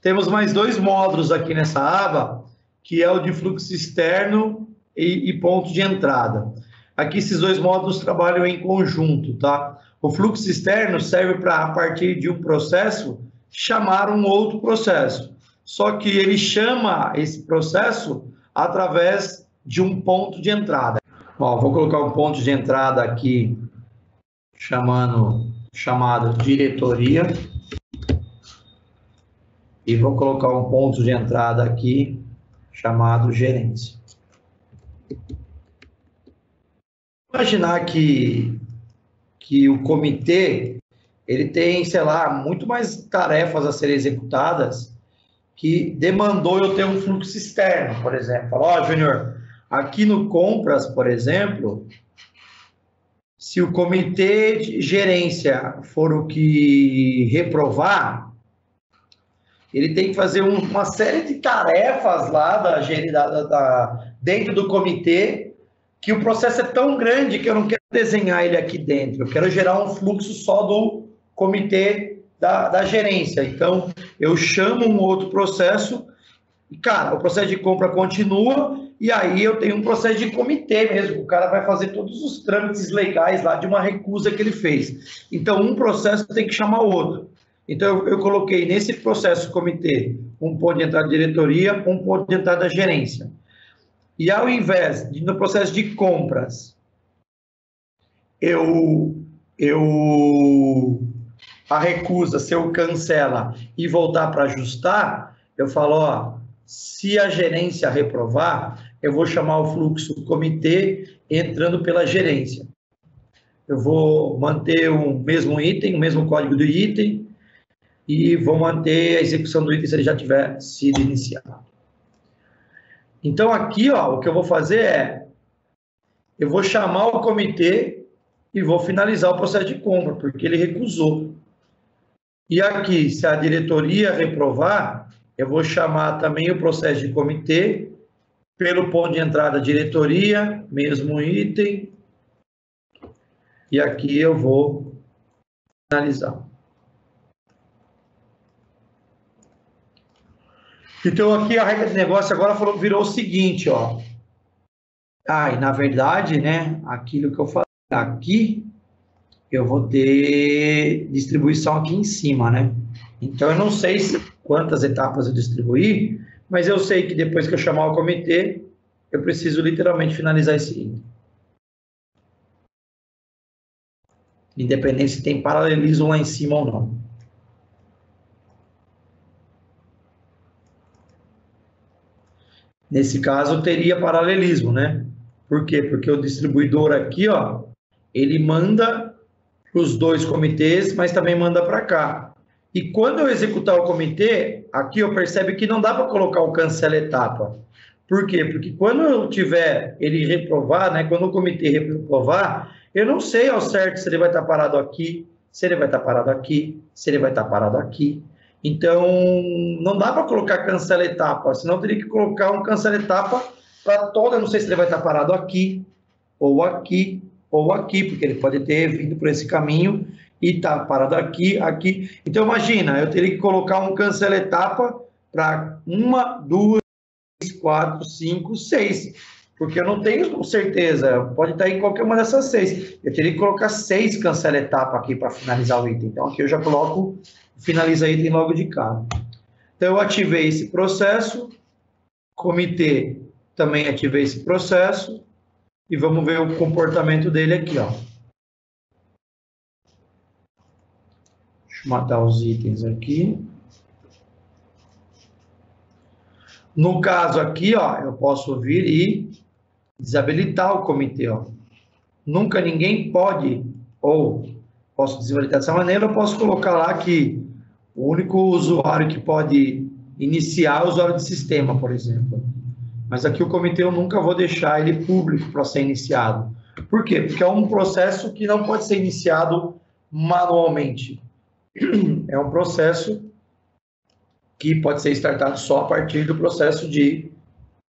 temos mais dois módulos aqui nessa aba, que é o de fluxo externo e ponto de entrada. Aqui esses dois módulos trabalham em conjunto, tá? O fluxo externo serve para, a partir de um processo, chamar um outro processo. Só que ele chama esse processo através de um ponto de entrada. Ó, vou colocar um ponto de entrada aqui, chamado diretoria. E vou colocar um ponto de entrada aqui, chamado gerência. Imaginar que o comitê, ele tem, sei lá, muito mais tarefas a serem executadas, que demandou eu ter um fluxo externo, por exemplo. Ó, Júnior, aqui no compras, por exemplo, se o comitê de gerência for o que reprovar, ele tem que fazer uma série de tarefas lá dentro do comitê, que o processo é tão grande que eu não quero desenhar ele aqui dentro, eu quero gerar um fluxo só do comitê da gerência. Então, eu chamo um outro processo, e, cara, o processo de compra continua, e aí eu tenho um processo de comitê mesmo, o cara vai fazer todos os trâmites legais lá de uma recusa que ele fez. Então, um processo tem que chamar o outro. Então, eu coloquei nesse processo comitê um ponto de entrada da diretoria, um ponto de entrada da gerência. E ao invés de, no processo de compras, a recusa, se eu cancela e voltar para ajustar, eu falo, ó, se a gerência reprovar, eu vou chamar o fluxo comitê entrando pela gerência. Eu vou manter o mesmo item, o mesmo código do item, e vou manter a execução do item se ele já tiver sido iniciado. Então, aqui, ó, o que eu vou fazer é, eu vou chamar o comitê e vou finalizar o processo de compra, porque ele recusou. E aqui, se a diretoria reprovar, eu vou chamar também o processo de comitê, pelo ponto de entrada diretoria, mesmo item, e aqui eu vou finalizar. Então, aqui a regra de negócio agora virou o seguinte, ó. E na verdade, né, aquilo que eu falei aqui, eu vou ter distribuição aqui em cima, né? Então, eu não sei quantas etapas eu distribuir, mas eu sei que depois que eu chamar o comitê, eu preciso literalmente finalizar esse item. Independente se tem paralelismo lá em cima ou não. Nesse caso, teria paralelismo, né? Por quê? Porque o distribuidor aqui, ó, ele manda para os dois comitês, mas também manda para cá. E quando eu executar o comitê, aqui eu percebo que não dá para colocar o cancela etapa. Por quê? Porque quando eu tiver ele reprovar, né? Quando o comitê reprovar, eu não sei ao certo se ele vai estar parado aqui, se ele vai estar parado aqui, se ele vai estar parado aqui. Então, não dá para colocar cancela etapa, senão eu teria que colocar um cancela etapa para toda, não sei se ele vai estar parado aqui, ou aqui, ou aqui, porque ele pode ter vindo por esse caminho e tá parado aqui, aqui. Então, imagina, eu teria que colocar um cancela etapa para 1, 2, 3, 4, 5, 6, porque eu não tenho certeza, pode estar em qualquer uma dessas 6. Eu teria que colocar 6 cancela etapa aqui para finalizar o item. Então, aqui eu já coloco finaliza item logo de cara. Então, eu ativei esse processo, comitê também ativei esse processo, e vamos ver o comportamento dele aqui, ó. Deixa eu matar os itens aqui. No caso aqui, ó, eu posso vir e desabilitar o comitê, ó. Nunca ninguém pode, ou posso desabilitar dessa maneira, eu posso colocar lá que o único usuário que pode iniciar é o usuário de sistema, por exemplo. Mas aqui o comitê eu nunca vou deixar ele público para ser iniciado. Por quê? Porque é um processo que não pode ser iniciado manualmente. É um processo que pode ser startado só a partir do processo de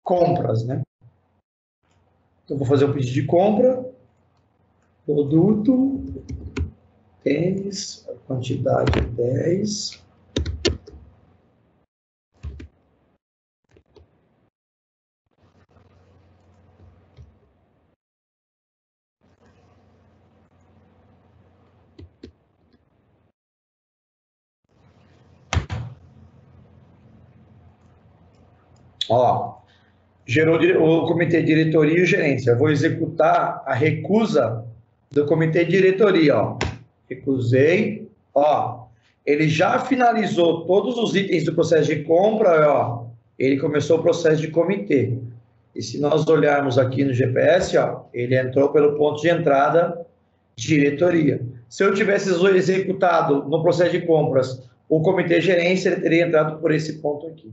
compras, né? Então, vou fazer um pedido de compra, produto, tênis, quantidade 10, Ó, gerou o comitê de diretoria e gerência. Eu vou executar a recusa do comitê de diretoria, ó. Recusei, ó. Ele já finalizou todos os itens do processo de compra, ó. Ele começou o processo de comitê. E se nós olharmos aqui no GPS, ó, ele entrou pelo ponto de entrada diretoria. Se eu tivesse executado no processo de compras o comitê de gerência, ele teria entrado por esse ponto aqui.